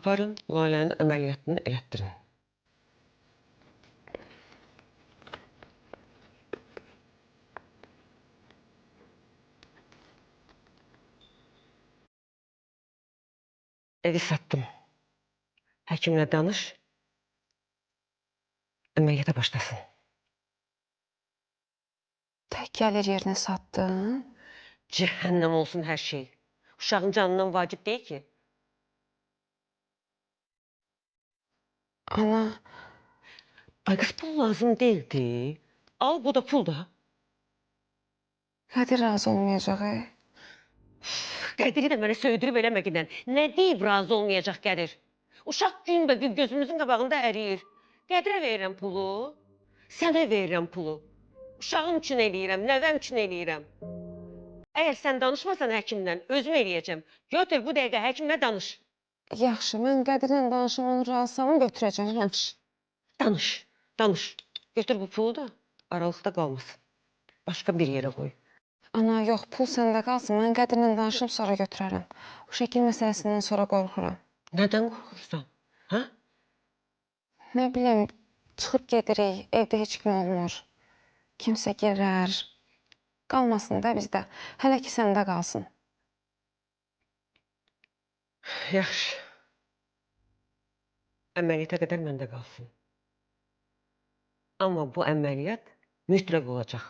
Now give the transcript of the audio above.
aparın, Lalənin əməliyyatını elətdirin. Evi satdım. Həkimlə danış, əməliyyata başlasın. Tək gəlir yerini satdın. Cəhənnəm olsun hər şey. Uşağın canından vacib deyil ki. Ana, Ay qız, pul lazım deyildi. Al, bu da pul da. Qədir razı olmayacaq. Qədiri də mənə söydürüb eləməqindən. Nə deyib razı olmayacaq Qədir? Uşaq günbəgün gözümüzün qabağında əriyir. Qədirə verirəm pulu, sənə verirəm pulu. Uşağım üçün eləyirəm, nəvəm üçün eləyirəm. Əgər sən danışmasan həkimlə, özüm eləyəcəm. Götür bu dəqiqə həkimlə danış. Yaxşı, mən Qədirlə danışım, onu razı salım, götürəcəm. Yaxşı. Danış, danış. Götür bu pulu da aralıqda qalmasın. Başqa bir yerə qoy. Ana, yox, pul səndə qalsın. Mən Qədirlə danışım, sonra götürərəm. O şəkil məsələsindən sonra qorxuram. Nədən qorxursan? Hə? Nə bilim, çıxıb gedirik, evdə heç kim olmur. Kimsə girər. Qalmasın da bizdə. Hələ ki səndə qalsın. Yaxşı. Əməliyyata qədər məndə qalsın. Amma bu əməliyyat mütləq olacaq.